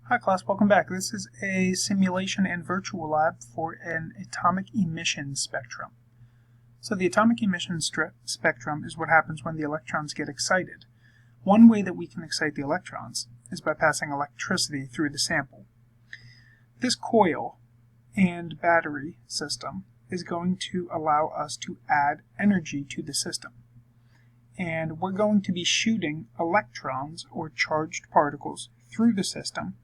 Hi class, welcome back. This is a simulation and virtual lab for an atomic emission spectrum. So the atomic emission spectrum is what happens when the electrons get excited. One way that we can excite the electrons is by passing electricity through the sample. This coil and battery system is going to allow us to add energy to the system. And we're going to be shooting electrons or charged particles through the system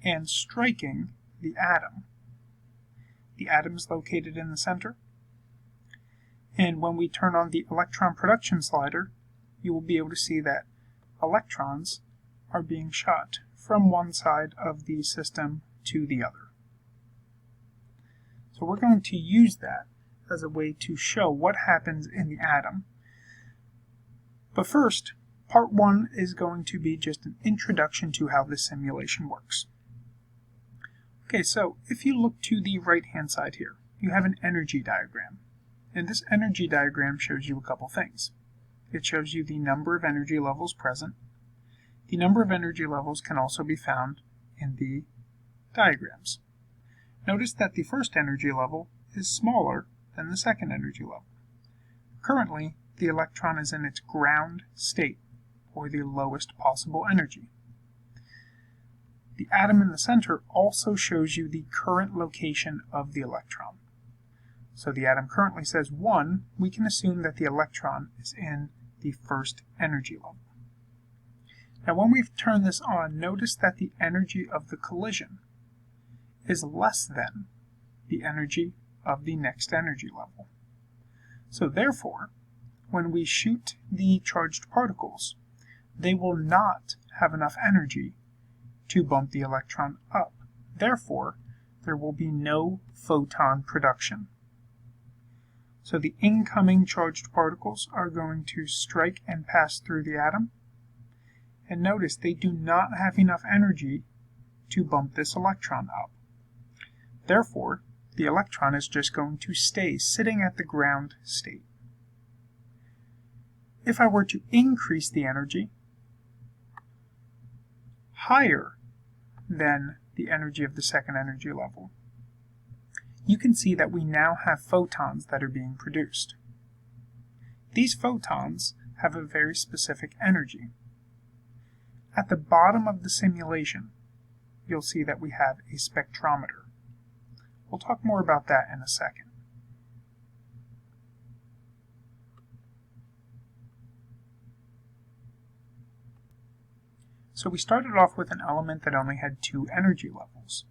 and striking the atom. The atom is located in the center, and when we turn on the electron production slider, you will be able to see that electrons are being shot from one side of the system to the other. So we're going to use that as a way to show what happens in the atom. But first, part one is going to be just an introduction to how this simulation works. Okay, so if you look to the right-hand side here, you have an energy diagram. And this energy diagram shows you a couple things. It shows you the number of energy levels present. The number of energy levels can also be found in the diagrams. Notice that the first energy level is smaller than the second energy level. Currently, the electron is in its ground state, or the lowest possible energy. The atom in the center also shows you the current location of the electron. So the atom currently says 1, we can assume that the electron is in the first energy level. Now when we've turned this on, notice that the energy of the collision is less than the energy of the next energy level. So therefore, when we shoot the charged particles, they will not have enough energy to bump the electron up. Therefore, there will be no photon production. So the incoming charged particles are going to strike and pass through the atom. And notice they do not have enough energy to bump this electron up. Therefore, the electron is just going to stay sitting at the ground state. If I were to increase the energy higher than the energy of the second energy level, you can see that we now have photons that are being produced. These photons have a very specific energy. At the bottom of the simulation, you'll see that we have a spectrometer. We'll talk more about that in a second. So we started off with an element that only had 2 energy levels.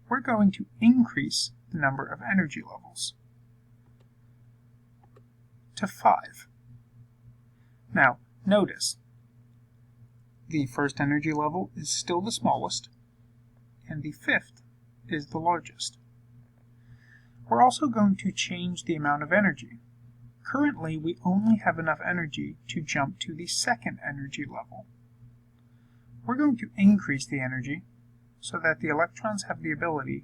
We're going to increase the number of energy levels to 5. Now, notice, the first energy level is still the smallest, and the 5th is the largest. We're also going to change the amount of energy. Currently, we only have enough energy to jump to the second energy level. We're going to increase the energy so that the electrons have the ability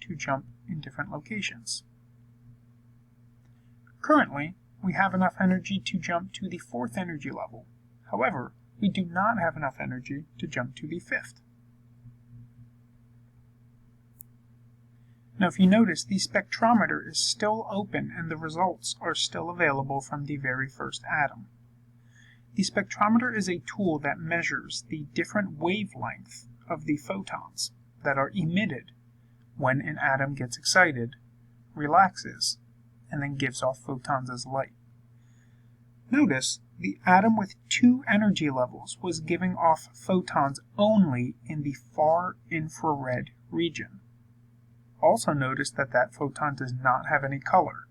to jump in different locations. Currently, we have enough energy to jump to the 4th energy level. However, we do not have enough energy to jump to the 5th. Now if you notice, the spectrometer is still open and the results are still available from the very first atom. The spectrometer is a tool that measures the different wavelength of the photons that are emitted when an atom gets excited, relaxes, and then gives off photons as light. Notice the atom with 2 energy levels was giving off photons only in the far infrared region. Also notice that that photon does not have any color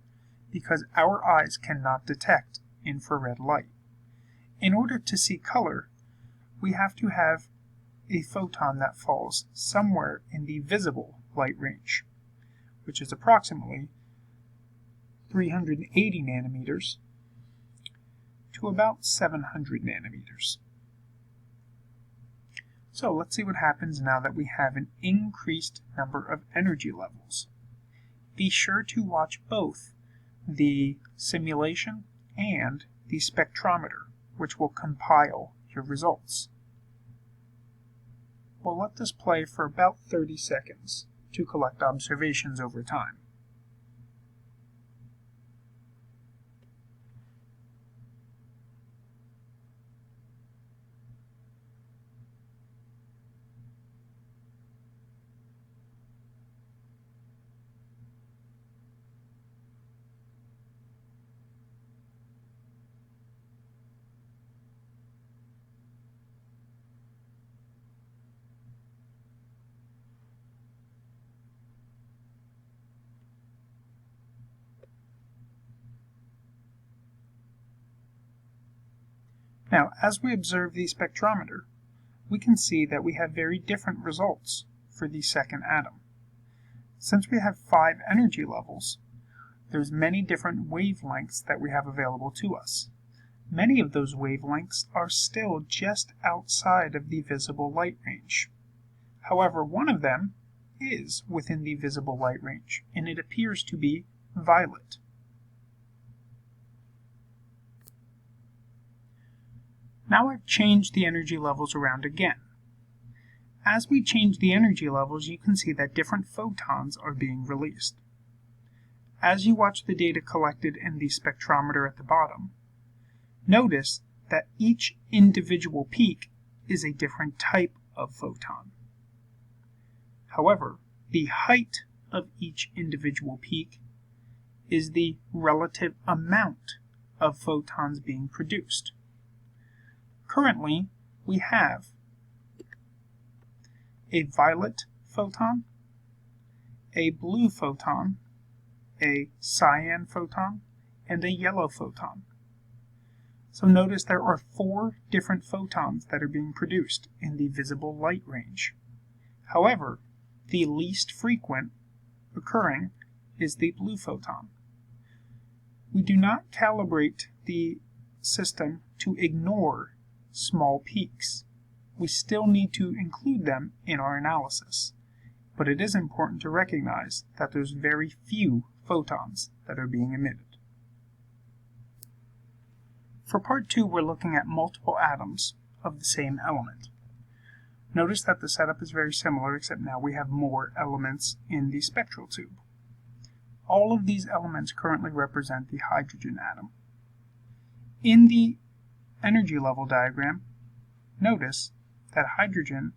because our eyes cannot detect infrared light. In order to see color, we have to have a photon that falls somewhere in the visible light range, which is approximately 380 nanometers to about 700 nanometers. So let's see what happens now that we have an increased number of energy levels. Be sure to watch both the simulation and the spectrometer, which will compile your results. We'll let this play for about 30 seconds to collect observations over time. Now, as we observe the spectrometer, we can see that we have very different results for the second atom. Since we have 5 energy levels, there's many different wavelengths that we have available to us. Many of those wavelengths are still just outside of the visible light range. However, one of them is within the visible light range, and it appears to be violet. Now I've changed the energy levels around again. As we change the energy levels, you can see that different photons are being released. As you watch the data collected in the spectrometer at the bottom, notice that each individual peak is a different type of photon. However, the height of each individual peak is the relative amount of photons being produced. Currently, we have a violet photon, a blue photon, a cyan photon, and a yellow photon. So notice there are 4 different photons that are being produced in the visible light range. However, the least frequent occurring is the blue photon. We do not calibrate the system to ignore small peaks. We still need to include them in our analysis, but it is important to recognize that there's very few photons that are being emitted. For part 2, we're looking at multiple atoms of the same element. Notice that the setup is very similar, except now we have more elements in the spectral tube. All of these elements currently represent the hydrogen atom. In the energy level diagram, notice that hydrogen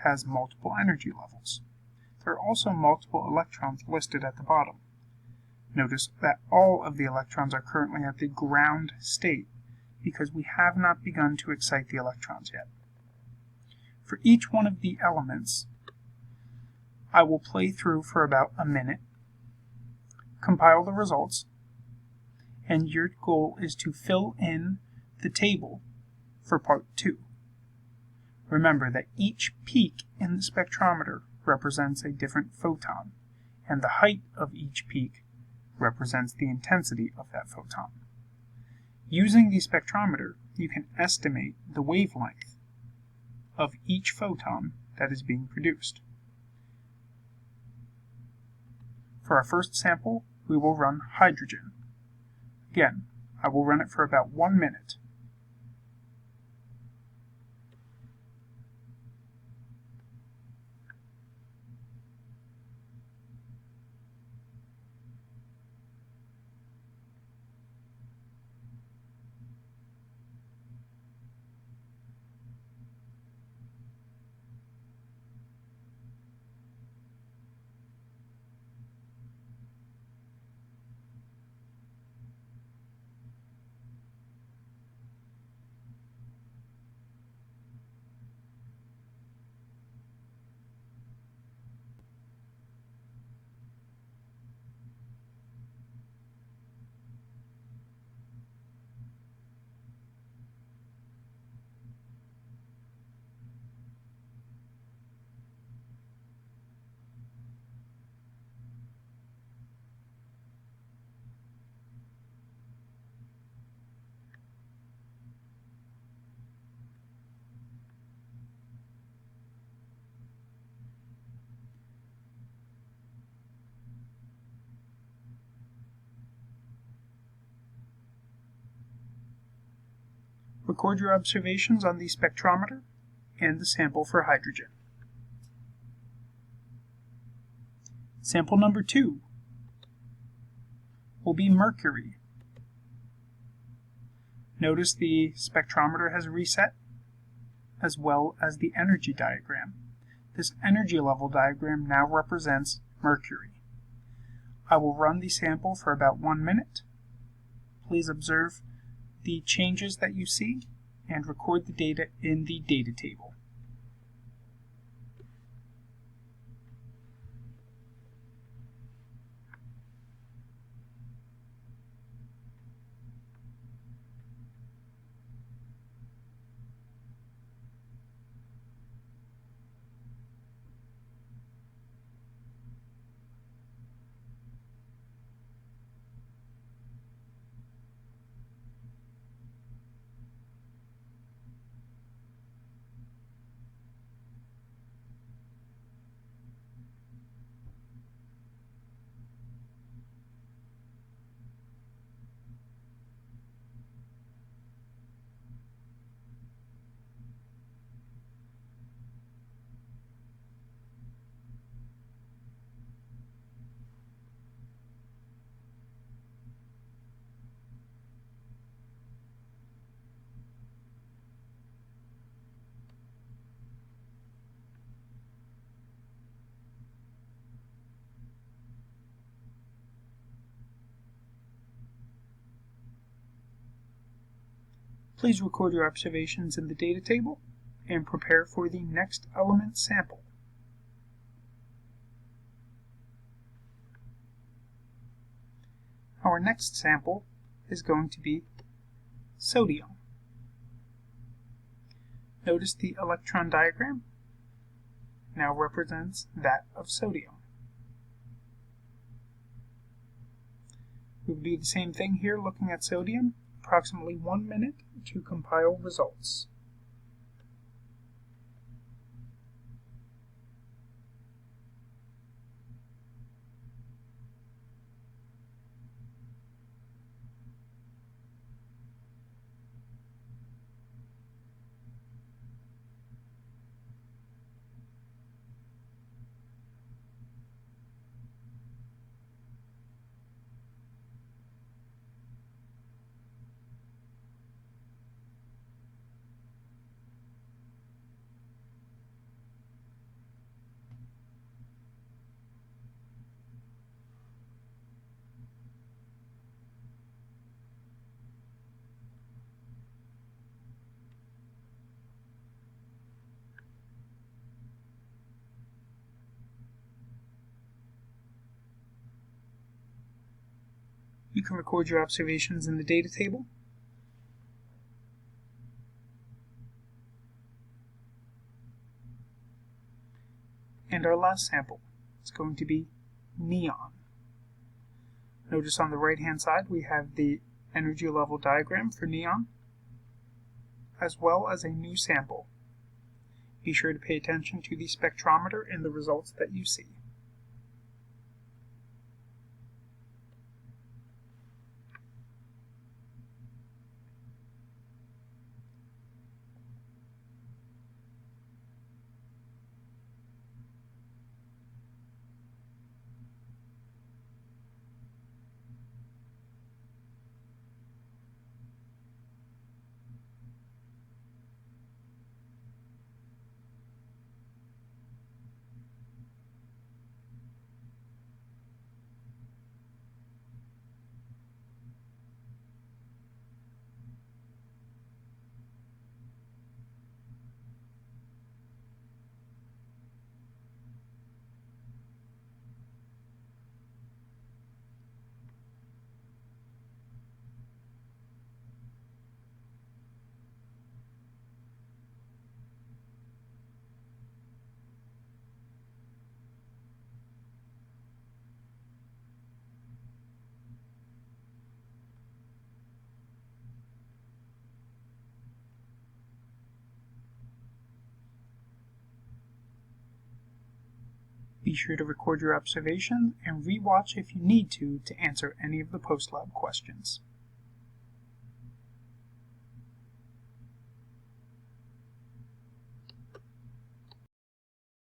has multiple energy levels. There are also multiple electrons listed at the bottom. Notice that all of the electrons are currently at the ground state because we have not begun to excite the electrons yet. For each one of the elements, I will play through for about a minute, compile the results, and your goal is to fill in the table for part 2. Remember that each peak in the spectrometer represents a different photon, and the height of each peak represents the intensity of that photon. Using the spectrometer, you can estimate the wavelength of each photon that is being produced. For our first sample, we will run hydrogen. Again, I will run it for about 1 minute. Record your observations on the spectrometer and the sample for hydrogen. Sample number 2 will be mercury. Notice the spectrometer has reset, as well as the energy diagram. This energy level diagram now represents mercury. I will run the sample for about 1 minute. Please observe the changes that you see and record the data in the data table. Please record your observations in the data table and prepare for the next element sample. Our next sample is going to be sodium. Notice the electron diagram now represents that of sodium. We will do the same thing here looking at sodium, approximately 1 minute to compile results. You can record your observations in the data table. And our last sample is going to be neon. Notice on the right-hand side we have the energy level diagram for neon, as well as a new sample. Be sure to pay attention to the spectrometer and the results that you see. Be sure to record your observations and re-watch if you need to answer any of the post-lab questions.